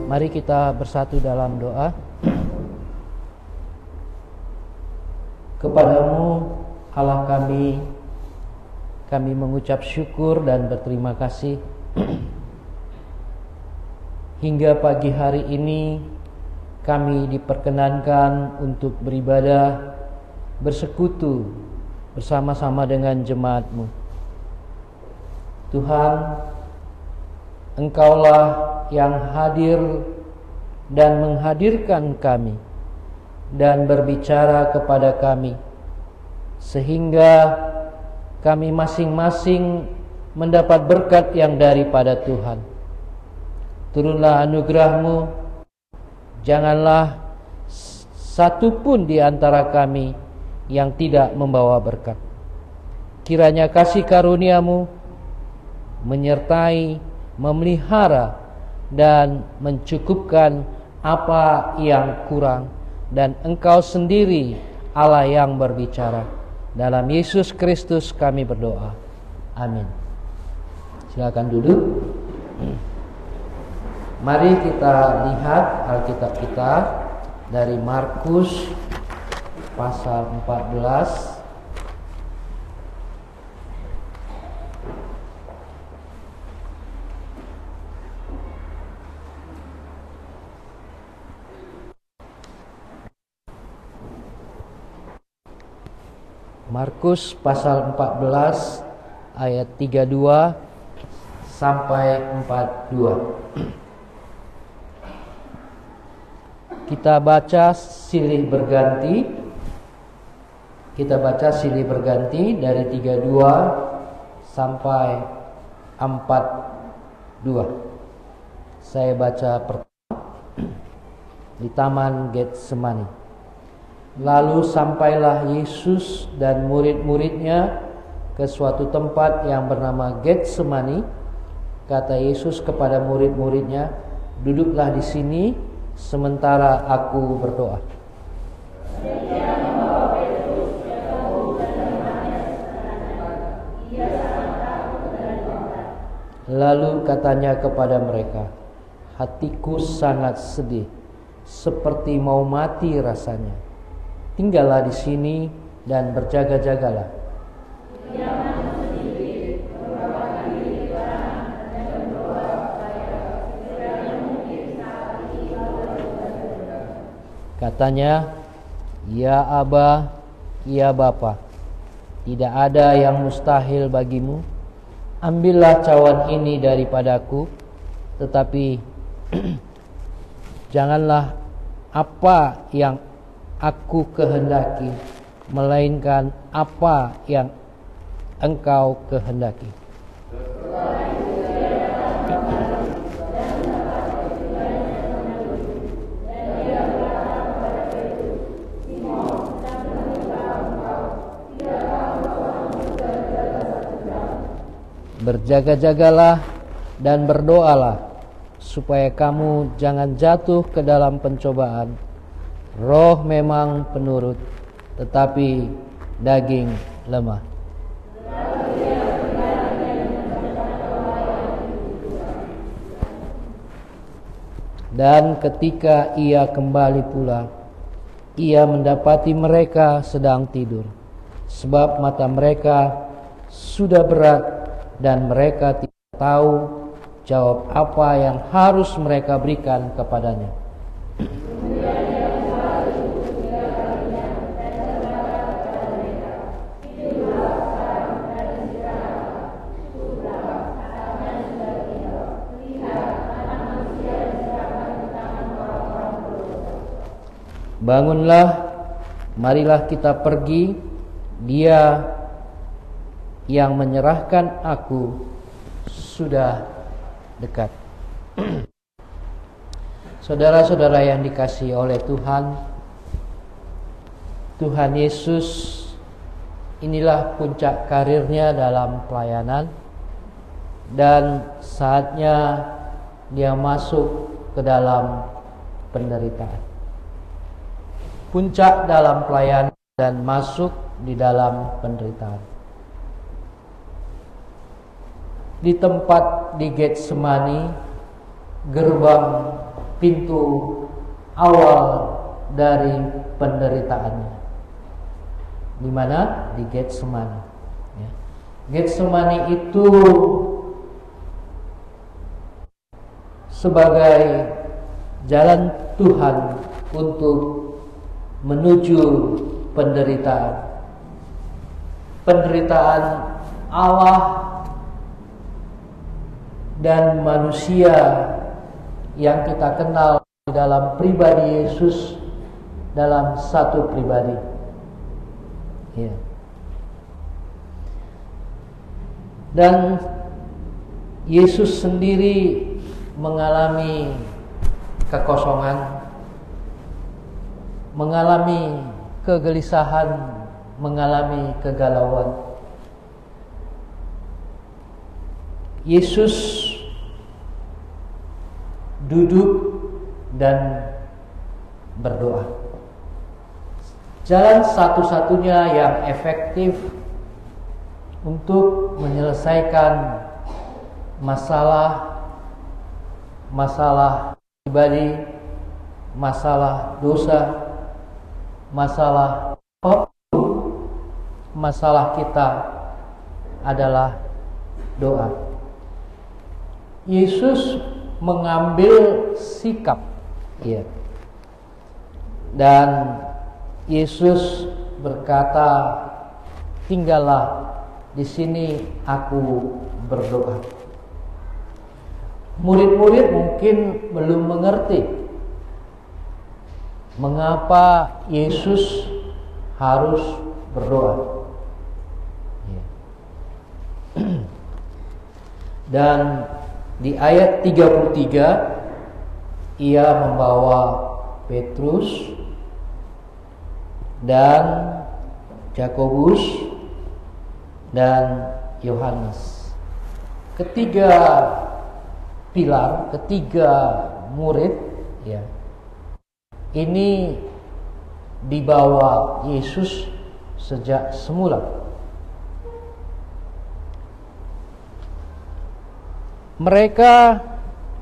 Mari kita bersatu dalam doa. Kepadamu Allah kami mengucap syukur dan berterima kasih hingga pagi hari ini kami diperkenankan untuk beribadah, bersekutu bersama-sama dengan jemaat-Mu. Tuhan, Engkaulah yang hadir dan menghadirkan kami dan berbicara kepada kami, sehingga kami masing-masing mendapat berkat yang daripada Tuhan. Turunlah anugerah-Mu, janganlah satu pun di antara kami yang tidak membawa berkat. Kiranya kasih karunia-Mu menyertai, memelihara, dan mencukupkan apa yang kurang. Dan Engkau sendiri Allah yang berbicara. Dalam Yesus Kristus kami berdoa. Amin. Silakan duduk. Mari kita lihat Alkitab kita dari Markus pasal 14. Markus pasal 14 ayat 32 sampai 42. Kita baca silih berganti. Kita baca silih berganti dari 32 sampai 42. Saya baca pertama di Taman Getsemani. Lalu sampailah Yesus dan murid-muridnya ke suatu tempat yang bernama Getsemani. Kata Yesus kepada murid-muridnya, "Duduklah di sini sementara aku berdoa." Lalu katanya kepada mereka, "Hatiku sangat sedih, seperti mau mati rasanya. Tinggallah di sini dan berjaga-jagalah." Katanya, "Ya Aba, ya Bapa, tidak ada yang mustahil bagimu. Ambillah cawan ini daripadaku, tetapi janganlah apa yang aku kehendaki, melainkan apa yang Engkau kehendaki." Berjaga-jagalah dan berdoalah supaya kamu jangan jatuh ke dalam pencobaan. Roh memang penurut, tetapi daging lemah. Dan ketika ia kembali pula, ia mendapati mereka sedang tidur, sebab mata mereka sudah berat dan mereka tidak tahu jawab apa yang harus mereka berikan kepadanya. Bangunlah, marilah kita pergi. Dia yang menyerahkan aku sudah dekat. Saudara-saudara yang dikasihi oleh Tuhan, Tuhan Yesus inilah puncak karirnya dalam pelayanan, dan saatnya dia masuk ke dalam penderitaan. Puncak dalam pelayanan dan masuk di dalam penderitaan. Di tempat di Getsemani, gerbang pintu awal dari penderitaannya. Di mana? Di Getsemani. Ya. Getsemani itu sebagai jalan Tuhan untuk menuju penderitaan. Penderitaan Allah dan manusia yang kita kenal dalam pribadi Yesus dalam satu pribadi. Ya. Dan Yesus sendiri mengalami kekosongan, mengalami kegelisahan, mengalami kegalauan. Yesus duduk dan berdoa. Jalan satu-satunya yang efektif untuk menyelesaikan masalah pribadi, masalah dosa, masalah apapun, masalah kita adalah doa. Yesus mengambil sikap, ya. Dan Yesus berkata, "Tinggallah di sini, aku berdoa." Murid-murid mungkin belum mengerti mengapa Yesus harus berdoa. Ya. Dan di ayat 33 ia membawa Petrus dan Yakobus dan Yohanes. Ketiga pilar, ketiga murid, ya. Ini dibawa Yesus sejak semula. Mereka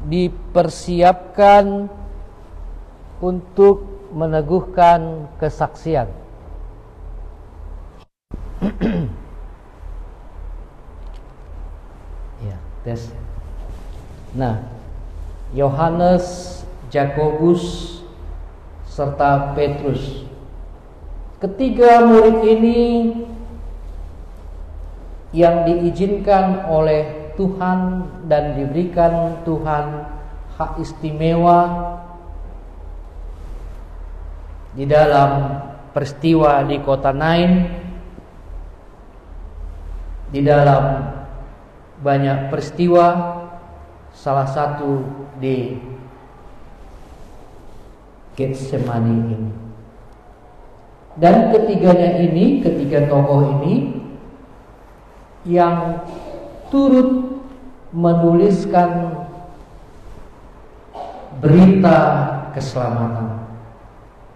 dipersiapkan untuk meneguhkan kesaksian. Ya, tes. Nah, Yohanes, Yakobus, serta Petrus, ketiga murid ini yang diizinkan oleh Tuhan dan diberikan Tuhan hak istimewa di dalam peristiwa di kota Nain, di dalam banyak peristiwa, salah satu di Getsemani ini. Dan ketiganya ini, ketiga tokoh ini yang turut menuliskan berita keselamatan.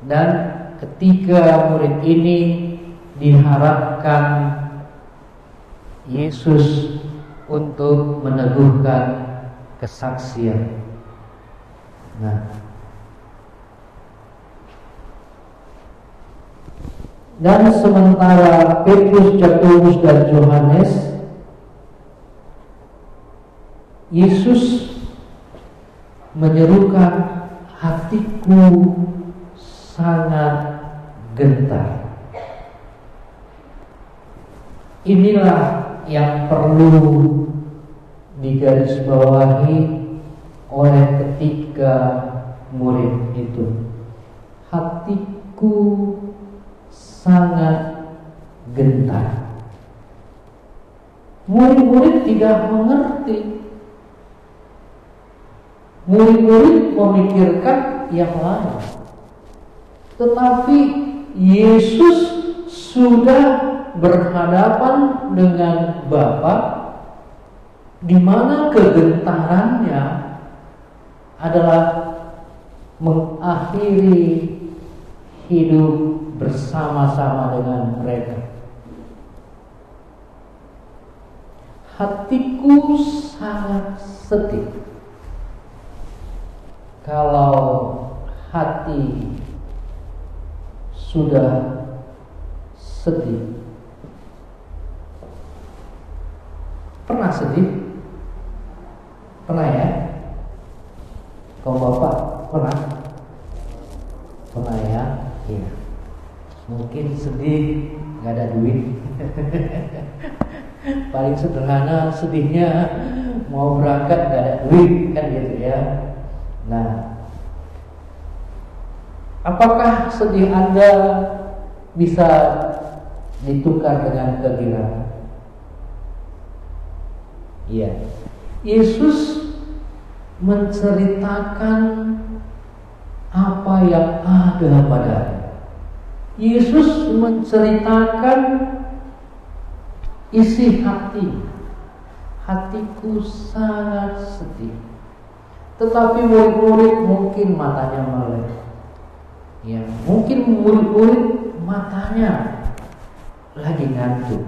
Dan ketiga murid ini diharapkan Yesus untuk meneguhkan kesaksian. Nah, dan sementara Petrus, Yakobus dan Yohanes, Yesus menyerukan, "Hatiku sangat gentar." Inilah yang perlu digarisbawahi oleh ketiga murid itu. Hatiku sangat gentar. Murid-murid tidak mengerti. Murid-murid memikirkan yang lain. Tetapi Yesus sudah berhadapan dengan Bapa, di mana kegentarannya adalah mengakhiri hidup bersama-sama dengan mereka. Hatiku sangat sedih kalau hati sudah sedih. Pernah sedih? Pernah ya? Kalau Bapak pernah? Pernah ya? Iya. Mungkin sedih gak ada duit. Paling sederhana sedihnya mau berangkat gak ada duit, kan gitu ya. Nah, apakah sedih Anda bisa ditukar dengan kegembiraan? Iya. Yesus menceritakan apa yang ada padanya. Yesus menceritakan isi hati. Hatiku sangat sedih. Tetapi murid-murid mungkin matanya melek. Ya, mungkin murid-murid matanya lagi ngantuk.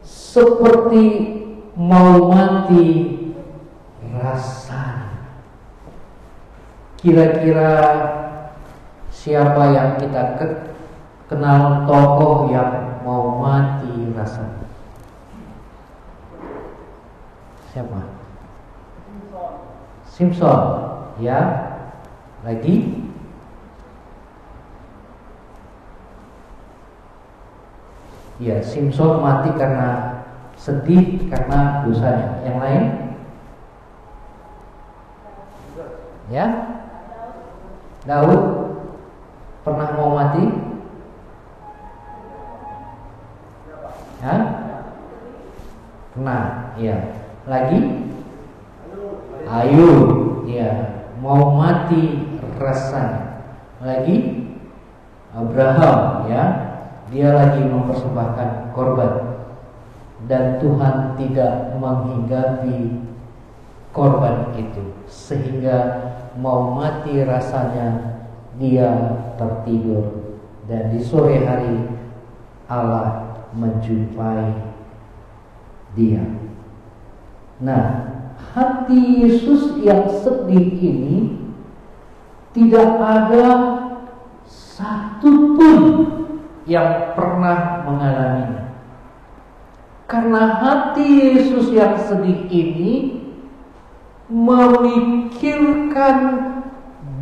Seperti mau mati rasanya. Kira-kira siapa yang kita kenal tokoh yang mau mati rasanya? Siapa? Simpson. Ya. Lagi? Ya, Simpson mati karena sedih karena dosanya. Yang lain? Ya? Daud pernah mau mati? Ya? Pernah. Ya. Lagi? Ayub. Ya, mau mati rasanya. Lagi? Abraham, ya. Dia lagi mempersembahkan korban dan Tuhan tidak menghinggapi korban itu, sehingga mau mati rasanya dia tertidur, dan di sore hari Allah menjumpai dia. Nah, hati Yesus yang sedih ini tidak ada satupun yang pernah mengalaminya. Karena hati Yesus yang sedih ini memikirkan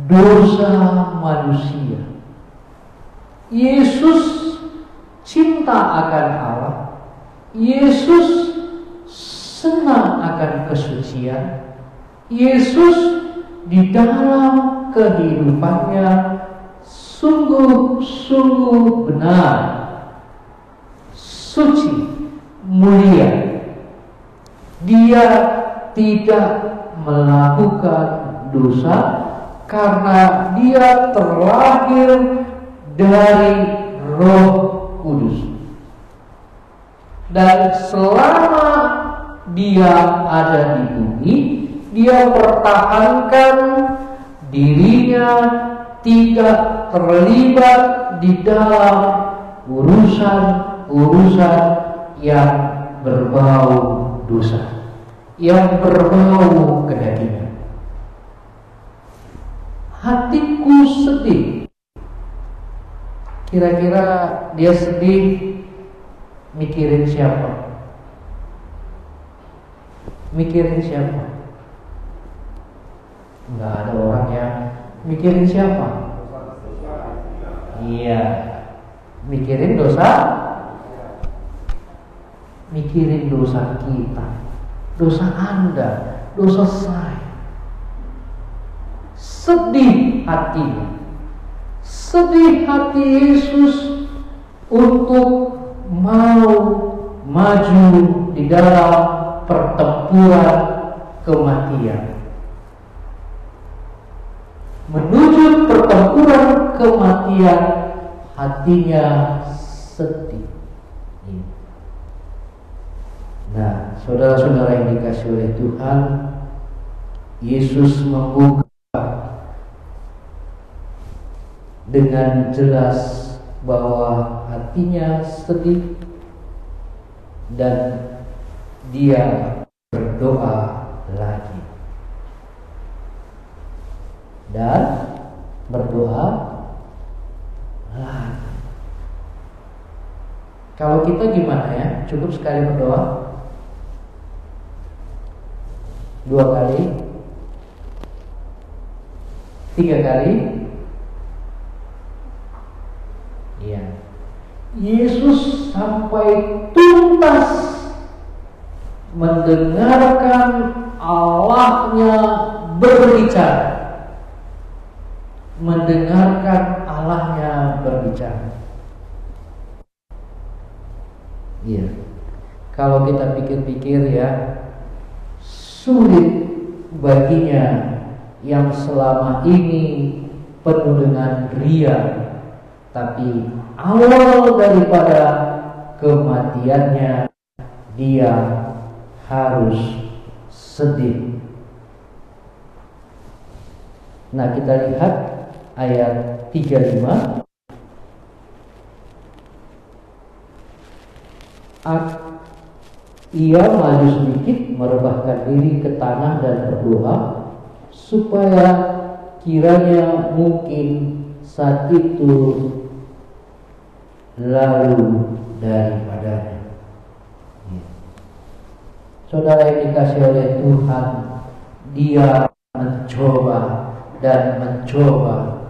dosa manusia. Yesus cinta akan Allah. Yesus senang akan kesucian. Yesus di dalam kehidupannya sungguh-sungguh benar, suci, mulia. Dia tidak melakukan dosa karena dia terlahir dari Roh Kudus. Dan selama dia ada di bumi, dia pertahankan dirinya tidak terlibat di dalam urusan-urusan yang berbau dosa, yang berbau kedagingan. Hatiku sedih. Kira-kira dia sedih mikirin siapa? Mikirin siapa? Enggak ada orang yang mikirin siapa? Iya. Mikirin dosa? Mikirin dosa kita, dosa Anda, dosa saya. Sedih hatinya. Sedih hati Yesus untuk mau maju di dalam pertempuran kematian. Menuju pertempuran kematian, hatinya sedih. Nah, saudara-saudara yang dikasihi oleh Tuhan, Yesus membuka dengan jelas bahwa hatinya sedih dan dia berdoa lagi. dan berdoa lagi. Kalau kita gimana ya? Cukup sekali berdoa? 2 kali? 3 kali? Iya. Yesus sampai tuntas mendengarkan Allahnya berbicara. Mendengarkan Allahnya berbicara. Iya. Kalau kita pikir-pikir ya, sulit baginya yang selama ini penuh dengan ria, tapi awal daripada kematiannya dia harus sedih. Nah, kita lihat ayat 35. Ia maju sedikit, merebahkan diri ke tanah dan berdoa, supaya kiranya mungkin saat itu lalu daripadanya. Saudara yang dikasihi oleh Tuhan, dia mencoba dan mencoba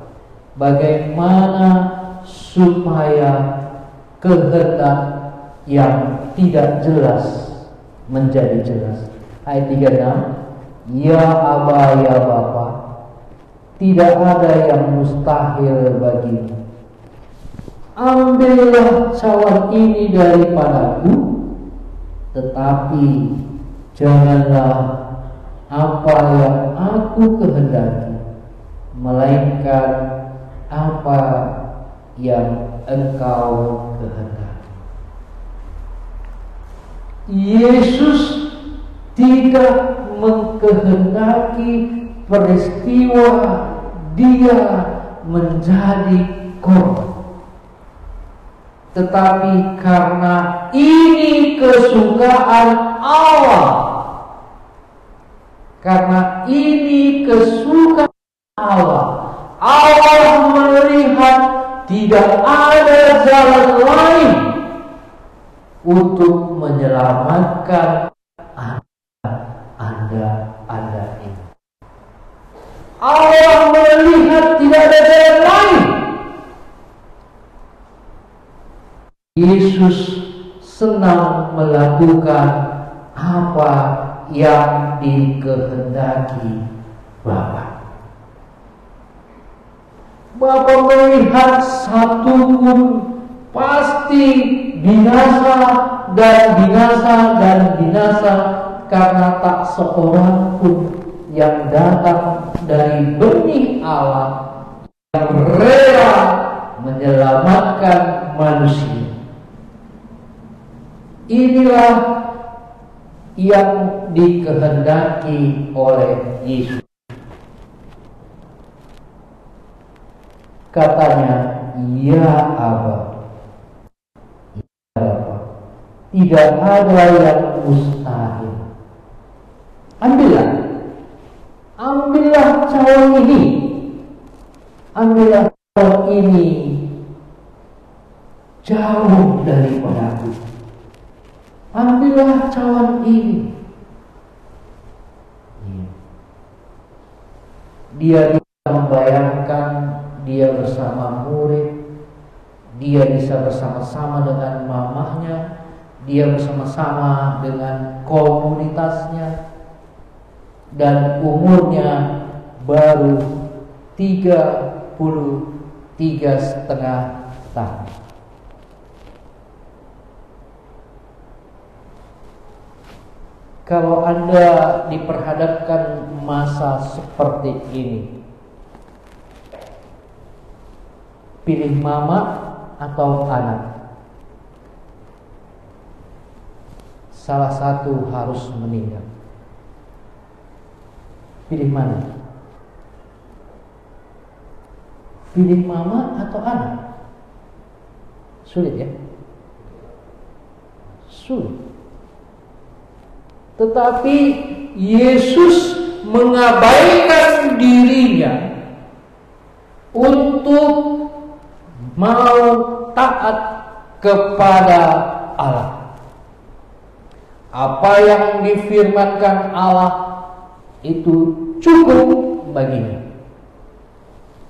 bagaimana supaya kehendak yang tidak jelas menjadi jelas. Ayat 36, ya Aba, ya Bapa, tidak ada yang mustahil bagimu. Ambillah cawan ini daripadaku, tetapi janganlah apa yang aku kehendaki, melainkan apa yang Engkau kehendaki. Yesus tidak mengkehendaki peristiwa dia menjadi korban, tetapi karena ini kesukaan Allah, karena ini kesukaan Allah, Allah melihat tidak ada jalan lain untuk menyelamatkan Anda ini. Allah melihat tidak ada jalan lain. Yesus senang melakukan apa yang dikehendaki Bapa. Bapa melihat satu pun pasti binasa dan binasa, karena tak seorang pun yang datang dari benih Allah yang rela menyelamatkan manusia. Inilah yang dikehendaki oleh Yesus. Katanya, ya Aba, ya Bapa, tidak ada yang mustahil. Ambillah cawan ini, ambillah cawan ini jauh daripadaku. Ambillah cawan ini. Dia bisa membayangkan dia bersama murid, dia bisa bersama-sama dengan mamahnya, dia bersama-sama dengan komunitasnya, dan umurnya baru 33,5 tahun. Kalau Anda diperhadapkan masa seperti ini, pilih mama atau anak, salah satu harus meninggal. Pilih mana? Pilih mama atau anak? Sulit ya? Sulit. Tetapi Yesus mengabaikan dirinya untuk mau taat kepada Allah. Apa yang difirmankan Allah itu cukup baginya.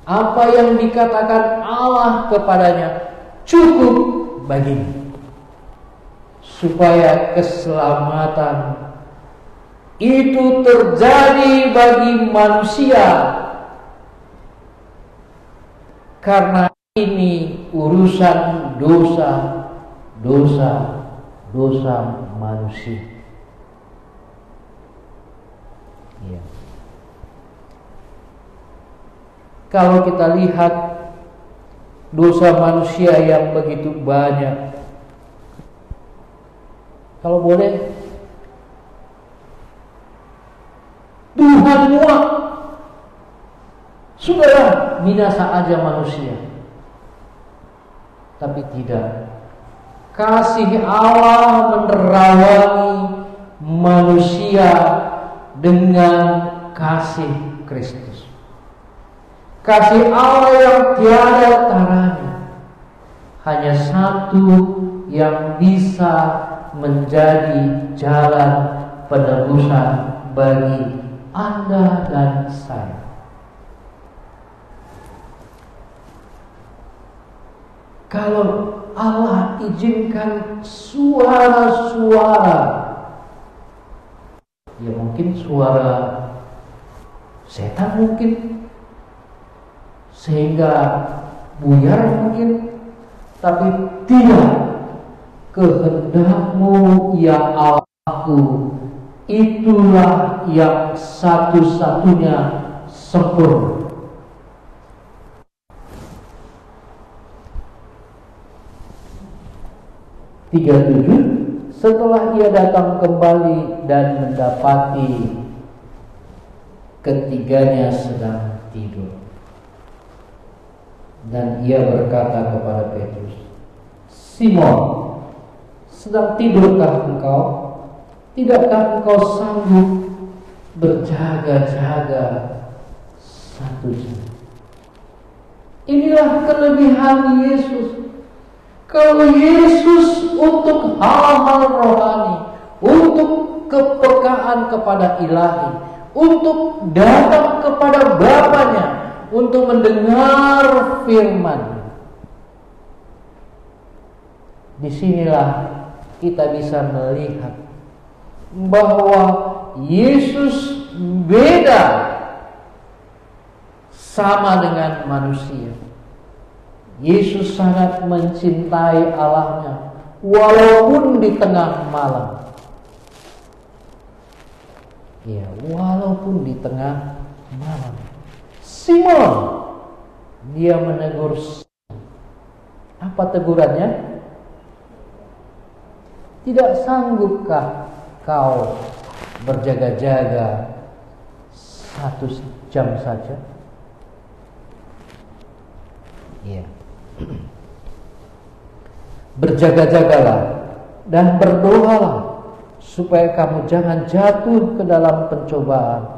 Apa yang dikatakan Allah kepadanya cukup baginya. Supaya keselamatan itu terjadi bagi manusia. Karena ini urusan dosa manusia. Ya. Kalau kita lihat dosa manusia yang begitu banyak, kalau boleh Tuhan muak, sudahlah binasa aja manusia. Tapi tidak. Kasih Allah menerawangi manusia dengan kasih Kristus. Kasih Allah yang tiada taranya. Hanya satu yang bisa menjadi jalan penebusan bagi Anda dan saya. Kalau Allah izinkan suara-suara, ya mungkin suara setan mungkin, sehingga buyar mungkin, tapi tidak, kehendak-Mu ya Allahku, itulah yang satu-satunya sempurna. 37. Setelah ia datang kembali dan mendapati ketiganya sedang tidur, dan ia berkata kepada Petrus, Simon, sedang tidurkah engkau? Tidakkah engkau sanggup berjaga-jaga 1 jam? Inilah kelebihan Yesus. Kalau Yesus untuk hal-hal rohani, untuk kepekaan kepada ilahi, untuk datang kepada Bapanya, untuk mendengar firman. Disinilah kita bisa melihat bahwa Yesus beda sama dengan manusia. Yesus sangat mencintai Allahnya walaupun di tengah malam. Ya, walaupun di tengah malam. Simon, dia menegur. Apa tegurannya? Tidak sanggupkah kau berjaga-jaga 1 jam saja? Ya. Berjaga-jagalah dan berdoalah supaya kamu jangan jatuh ke dalam pencobaan.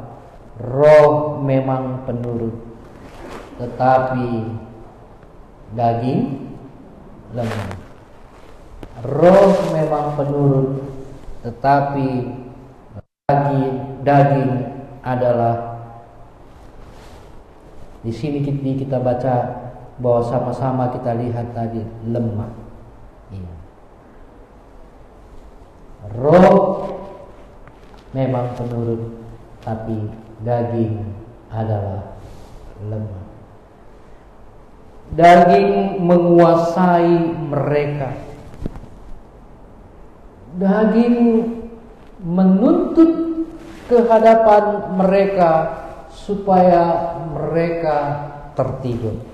Roh memang penurut, tetapi daging lemah. Roh memang penurut, tetapi daging adalah. Di sini kita baca bahwa sama-sama kita lihat tadi lemah. Iya. Roh memang penurut, tapi daging adalah lemah. Daging menguasai mereka. Daging menuntut kehadapan mereka supaya mereka tertidur.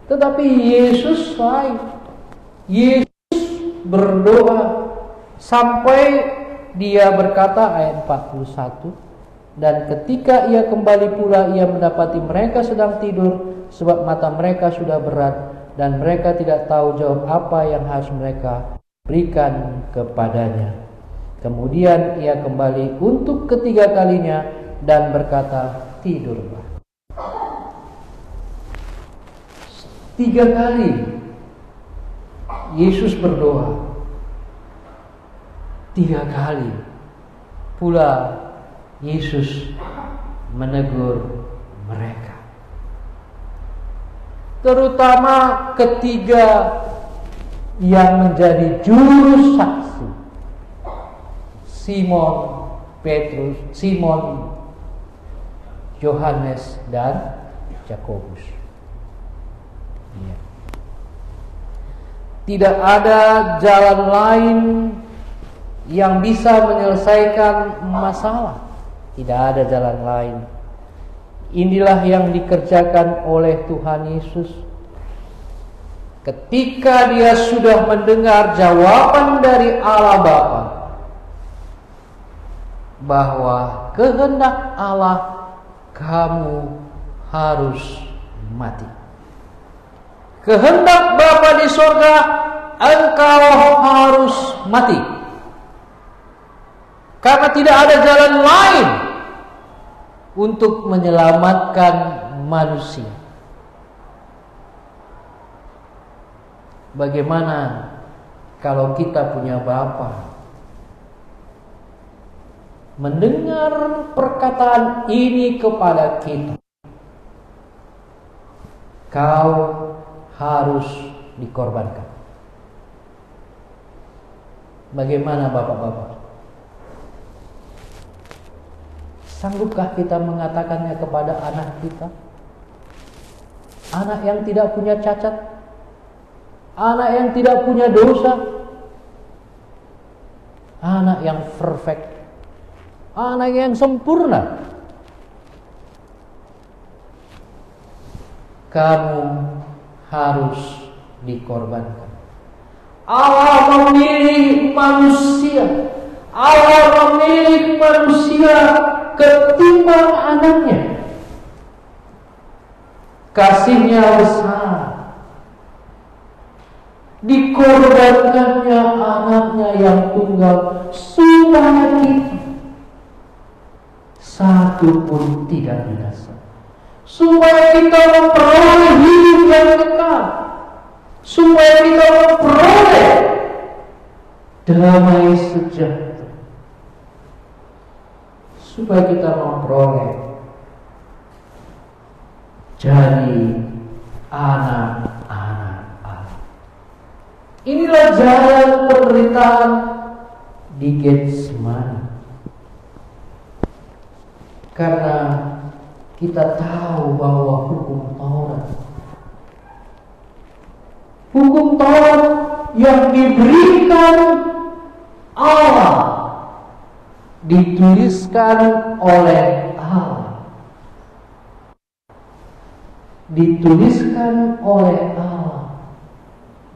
Tetapi Yesus lain. Yesus berdoa sampai dia berkata ayat 41, dan ketika ia kembali pula ia mendapati mereka sedang tidur, sebab mata mereka sudah berat dan mereka tidak tahu jawab apa yang harus mereka berikan kepadanya. Kemudian ia kembali untuk ketiga kalinya dan berkata, tidurlah. 3 kali Yesus berdoa. 3 kali pula Yesus menegur mereka. Terutama ketiga yang menjadi juru saksi, Simon Petrus, Simon, Yohanes, dan Yakobus. Tidak ada jalan lain yang bisa menyelesaikan masalah. Tidak ada jalan lain. Inilah yang dikerjakan oleh Tuhan Yesus. Ketika dia sudah mendengar jawaban dari Allah Bapa bahwa kehendak Allah kamu harus mati. Kehendak Bapa di surga engkau harus mati. Karena tidak ada jalan lain untuk menyelamatkan manusia. Bagaimana kalau kita punya Bapa mendengar perkataan ini kepada kita? Kau harus dikorbankan. Bagaimana Bapak-bapak? Sanggupkah kita mengatakannya kepada anak kita? Anak yang tidak punya cacat, anak yang tidak punya dosa, anak yang perfect, anak yang sempurna. Kamu harus dikorbankan. Allah memilih manusia. Allah memilih manusia ketimbang anaknya. Kasihnya besar. Dikorbankannya anaknya yang tunggal supaya kita satu pun tidak binasa, supaya kita memperoleh hidup yang kekal, supaya kita memperoleh damai sejahtera, supaya kita memperoleh jadi anak-anak Allah. Inilah jalan penderitaan di Getsemani. Karena kita tahu bahwa hukum Taurat yang diberikan Allah, dituliskan oleh Allah,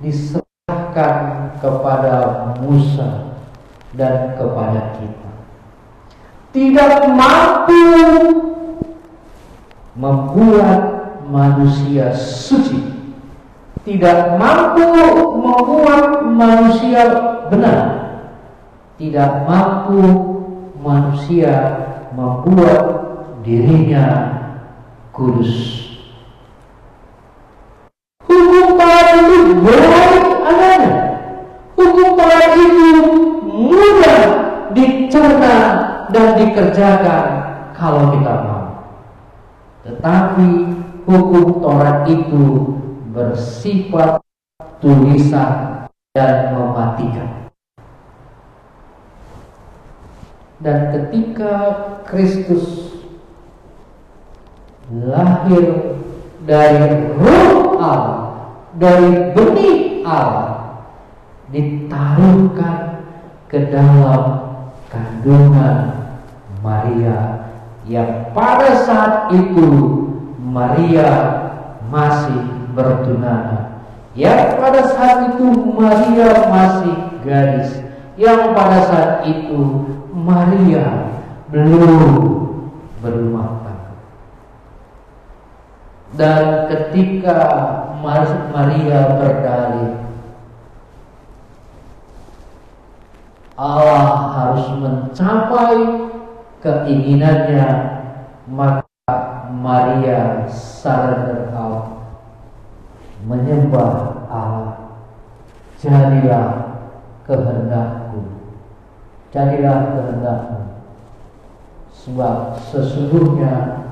diserahkan kepada Musa dan kepada kita. Tidak mampu membuat manusia suci, tidak mampu membuat manusia benar, tidak mampu manusia membuat dirinya kudus. Hukum Taurat itu baik adanya. Hukum Taurat itu mudah dicerna dan dikerjakan kalau kita mau. Tetapi hukum Taurat itu bersifat tulisan dan mematikan. Dan ketika Kristus lahir dari Roh Allah, dari benih Allah, ditaruhkan ke dalam kandungan Maria, yang pada saat itu Maria masih bertunangan, yang pada saat itu Maria masih gadis, yang pada saat itu Maria belum berumah tangga. Dan ketika Maria berdalih, Allah harus mencapai keinginannya, maka Maria surrender out. menyembah Allah. Jadilah kehendakku, jadilah kehendakmu, sebab sesungguhnya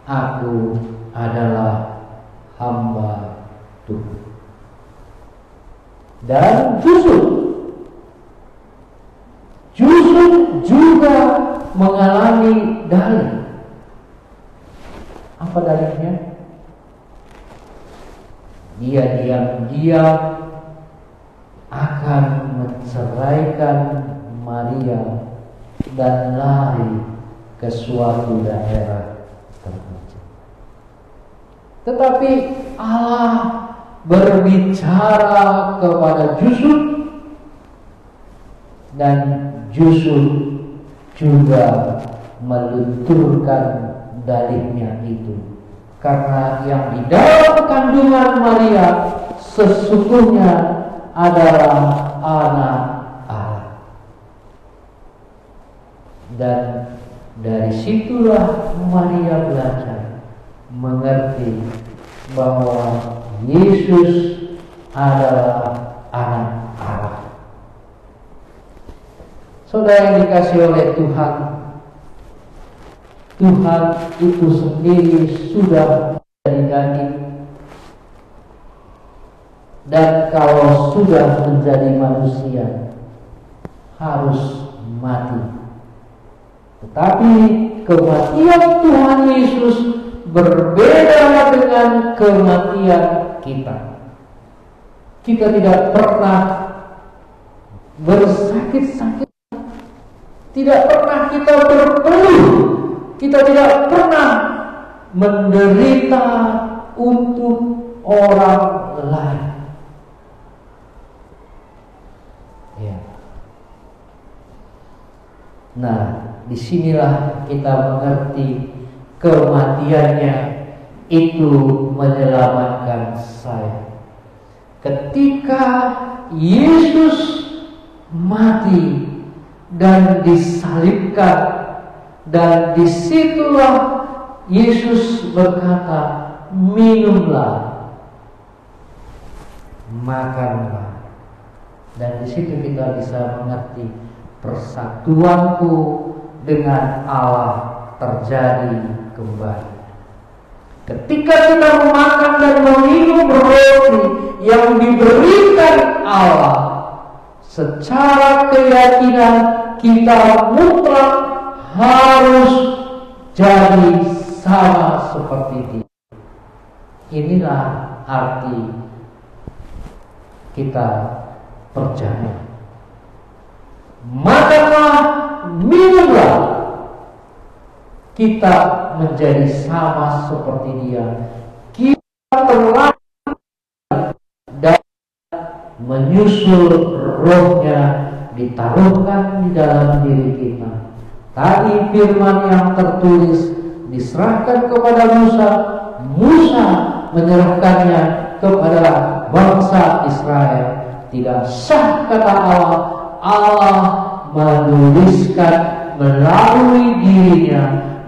aku adalah hamba Tuhan. Dan Yusuf juga mengalami dalih. Apa dalihnya? Dia diam-diam akan menceraikan Maria dan lari ke suatu daerah terpencil. Tetapi Allah berbicara kepada Yusuf, dan Yusuf juga melunturkan dalihnya itu, karena yang di dalam kandungan Maria sesungguhnya adalah anak Allah. Dan dari situlah Maria belajar mengerti bahwa Yesus adalah anak Allah. Saudara yang dikasihi oleh Tuhan, Tuhan itu sendiri sudah menjadi daging, dan kalau sudah menjadi manusia harus mati. Tetapi kematian Tuhan Yesus berbeda dengan kematian kita. Kita tidak pernah bersakit-sakit, tidak pernah kita berpeluh, kita tidak pernah menderita untuk orang lain. Ya. Nah, disinilah kita mengerti kematiannya itu menyelamatkan saya. Ketika Yesus mati dan disalibkan, dan disitulah Yesus berkata, minumlah, makanlah. Dan di situ kita bisa mengerti persatuanku dengan Allah terjadi kembali. Ketika kita memakan dan meminum roti yang diberikan Allah, secara keyakinan kita mutlak harus jadi sama seperti dia. Inilah arti kita percaya. Makanlah, minumlah, kita menjadi sama seperti dia. Kita telah dan menyusul rohnya ditaruhkan di dalam diri kita. Tadi firman yang tertulis diserahkan kepada Musa, Musa menyerahkannya kepada bangsa Israel. Tidak sah kata Allah, Allah menuliskan melalui dirinya.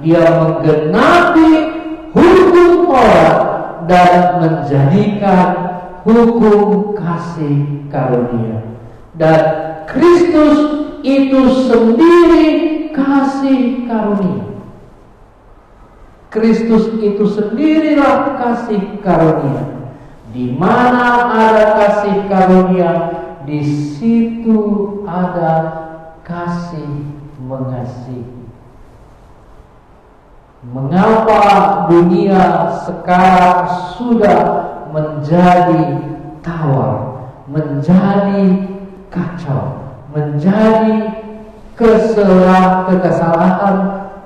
Dia menggenapi hukum Taurat dan menjadikan hukum kasih karunia. Dan Kristus itu sendiri kasih karunia. Kristus itu sendirilah kasih karunia. Di mana ada kasih karunia, di situ ada kasih mengasihi. Mengapa dunia sekarang sudah menjadi tawar, menjadi kacau, menjadi kesalahan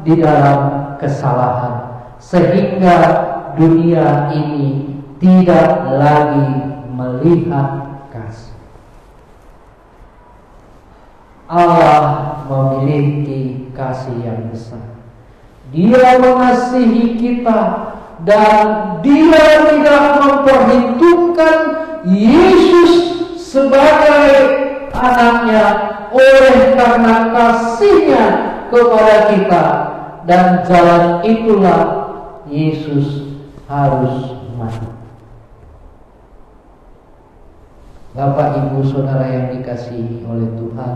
di dalam kesalahan, sehingga dunia ini tidak lagi melihat kasih. Allah memiliki kasih yang besar. Dia mengasihi kita, dan Dia tidak memperhitungkan Yesus sebagai anaknya oleh karena kasihnya kepada kita. Dan jalan itulah Yesus harus mati. Bapak, Ibu, Saudara yang dikasihi oleh Tuhan,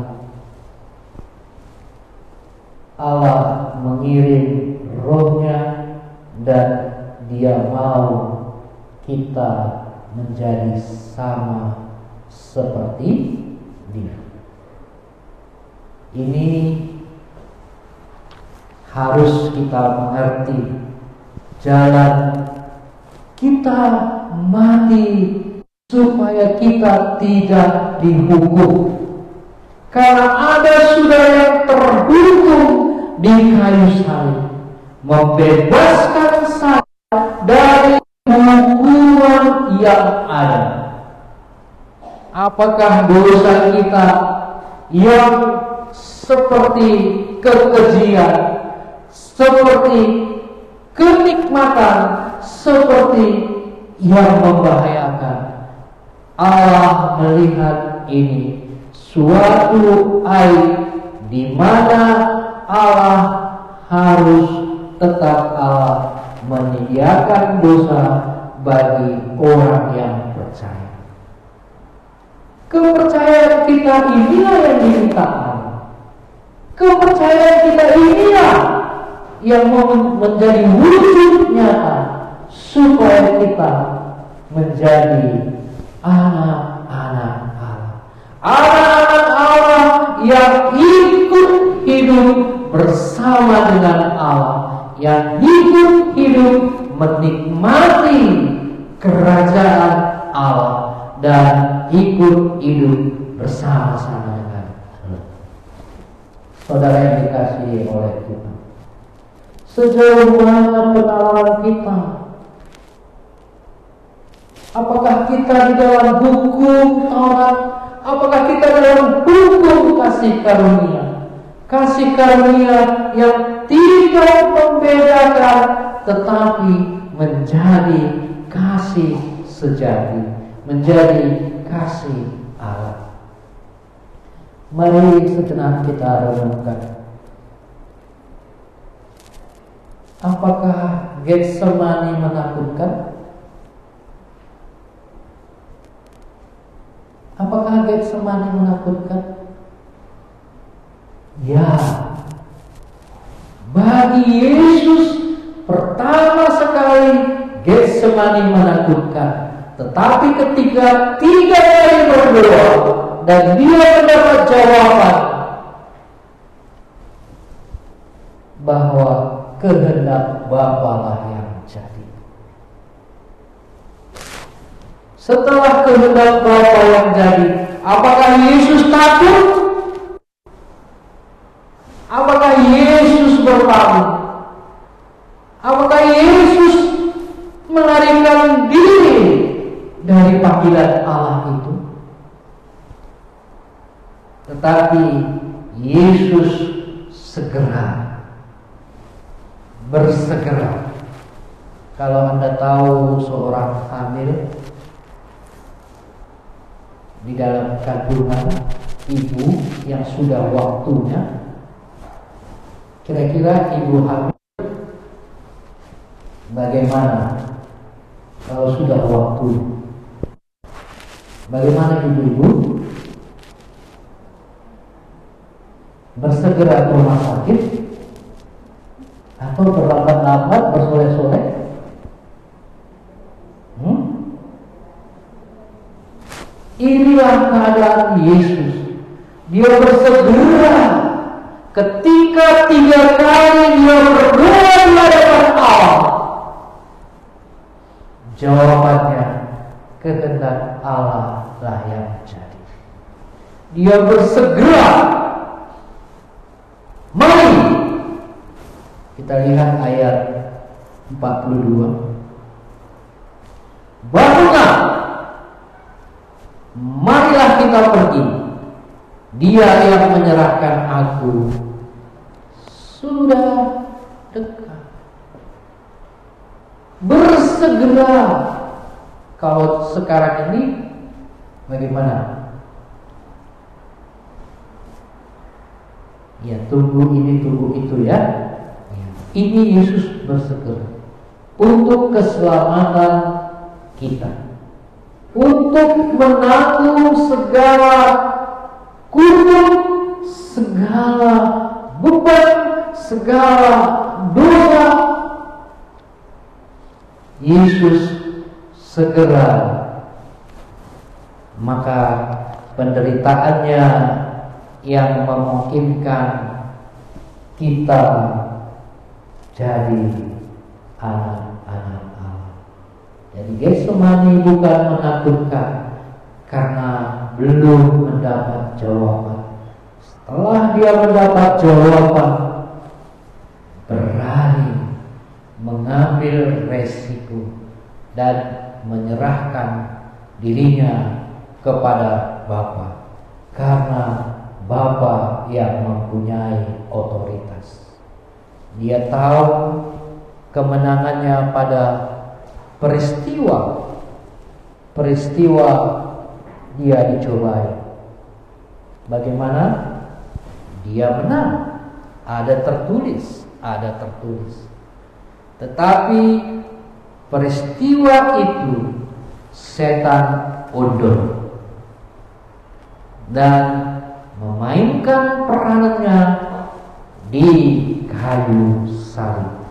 Allah mengirim Roh-Nya dan Dia mau kita menjadi sama seperti Dia. Ini harus kita mengerti. Jalan kita mati supaya kita tidak dihukum. Karena ada sudah yang terhukum di kayu salib, membebaskan saya dari hukuman yang ada. Apakah dosa kita yang seperti kekejian, seperti kenikmatan, seperti yang membahayakan? Allah melihat ini suatu aib di mana Allah harus tetap Allah menyediakan dosa bagi orang yang percaya. Kepercayaan kita inilah yang diminta Allah. Kepercayaan kita inilah yang menjadi wujud nyata supaya kita menjadi anak-anak Allah. Anak-anak Allah yang ikut hidup bersama dengan Allah, yang ikut hidup menikmati kerajaan Allah dan ikut hidup bersama-sama dengan Allah. Saudara yang dikasihi oleh Tuhan, sejauh mana penalaran kita? Apakah kita di dalam hukum Taurat? Apakah kita di dalam hukum kasih karunia? Kasih karunia yang tidak membedakan, tetapi menjadi kasih sejati, menjadi kasih Allah. Mari sejenak kita renungkan. Apakah Getsemani menakutkan? Apakah Getsemani menakutkan? Ya, bagi Yesus pertama sekali Getsemani menakutkan. Tetapi ketika 3 kali berdoa dan dia mendapat jawaban bahwa kehendak Bapa lah yang jadi. Setelah kehendak Bapa yang jadi, apakah Yesus takut? Apakah Yesus berpaling? Apakah Yesus melarikan diri dari panggilan Allah itu? Tetapi Yesus bersegera. Kalau Anda tahu seorang hamil di dalam kandungan ibu yang sudah waktunya, kira-kira ibu hamil bagaimana kalau sudah waktu? Bagaimana ibu-ibu? Bersegera ke rumah sakit atau terlambat-lambat bersolek-solek? Inilah keadaan Yesus. Dia bersegera ketika 3 kali dia berdoa di hadapan Allah. Jawabannya, kehendak Allah lah yang jadi. Dia bersegera. Mari kita lihat ayat 42. Bangunlah, marilah kita pergi. Dia yang menyerahkan aku sudah dekat. Bersegera. Kalau sekarang ini bagaimana? Ya, tunggu ini, tunggu itu ya. Ini Yesus bersegera untuk keselamatan kita. untuk menanggung segala kufur, segala beban, segala dosa. Yesus segera, maka penderitaannya yang memungkinkan kita jadi anak-anak Allah. Jadi Getsemani bukan menakutkan karena belum mendapat jawaban. Setelah dia mendapat jawaban, berani mengambil resiko dan menyerahkan dirinya kepada Bapa, karena Bapa yang mempunyai otoritas. Dia tahu kemenangannya pada peristiwa dia dicobai. Bagaimana? Dia menang. Ada tertulis. Tetapi peristiwa itu setan undur dan memainkan peranannya di kayu salib.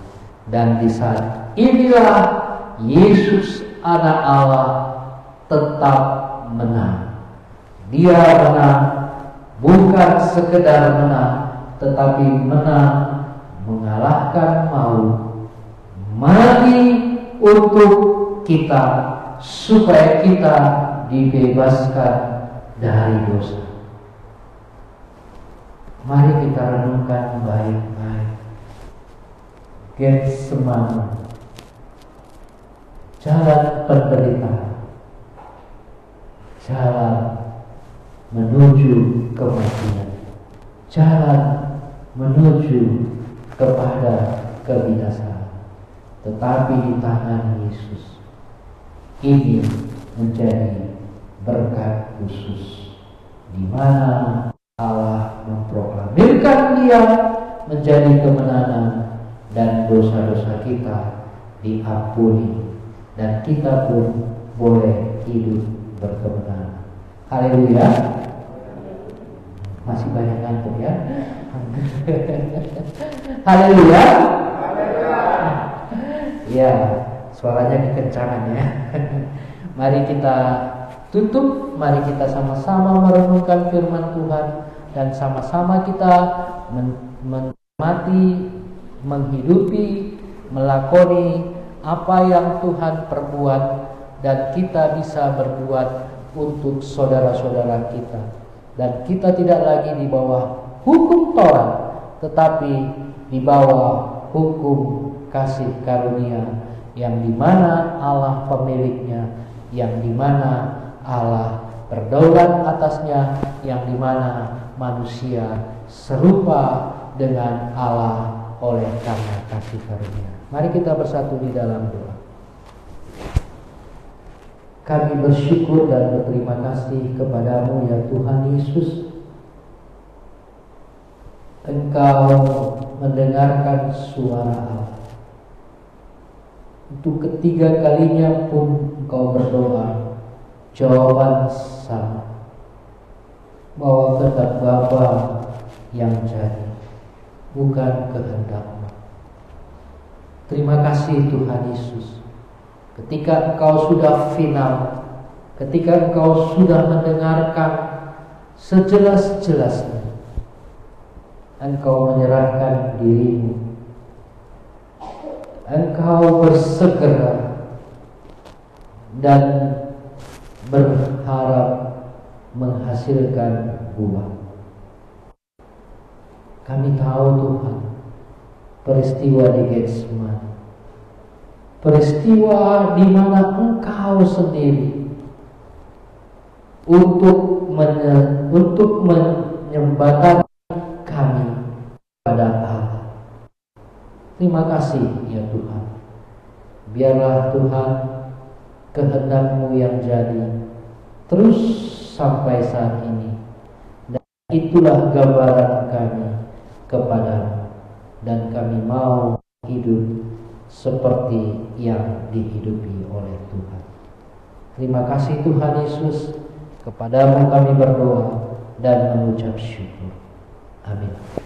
Dan di saat inilah Yesus anak Allah tetap menang. Dia menang, bukan sekedar menang, tetapi menang mengalahkan maut, mati untuk kita, supaya kita dibebaskan dari dosa. Mari kita renungkan baik-baik. Getsemani, jalan penderitaan, jalan menuju kematian, jalan menuju kepada kebinasaan. Tetapi di tangan Yesus ini menjadi berkat khusus, di mana Allah memproklamirkan Dia menjadi kemenangan, dan dosa-dosa kita diampuni, dan kita pun boleh hidup berkemenangan. Haleluya. Masih banyak ngantuk ya. Haleluya. Ya, suaranya kekencangan ya. Mari kita tutup, mari kita sama-sama merenungkan firman Tuhan, dan sama-sama kita menikmati, menghidupi, melakoni apa yang Tuhan perbuat, dan kita bisa berbuat untuk saudara-saudara kita. Dan kita tidak lagi di bawah hukum Taurat, tetapi di bawah hukum kasih karunia, yang dimana Allah pemiliknya, yang dimana Allah berdaulat atasnya, yang dimana manusia serupa dengan Allah oleh karena kasih karunia. Mari kita bersatu di dalam doa. Kami bersyukur dan berterima kasih kepadamu ya Tuhan Yesus. Engkau mendengarkan suara Allah. Untuk ketiga kalinya pun engkau berdoa, jawaban sama, bahwa kehendak Bapa yang jadi, bukan kehendakmu. Terima kasih Tuhan Yesus. Ketika engkau sudah final, ketika engkau sudah mendengarkan sejelas-jelasnya, engkau menyerahkan dirimu. Engkau bersegera dan berharap menghasilkan buah. Kami tahu Tuhan, peristiwa di Getsemani, peristiwa di mana Engkau sendiri untuk menyembahkan kami pada Allah. Terima kasih ya Tuhan. Biarlah Tuhan kehendak-Mu yang jadi terus sampai saat ini, dan itulah gambaran kami kepada-Mu, dan kami mau hidup seperti yang dihidupi oleh Tuhan. Terima kasih Tuhan Yesus, kepadamu kami berdoa dan mengucap syukur. Amin.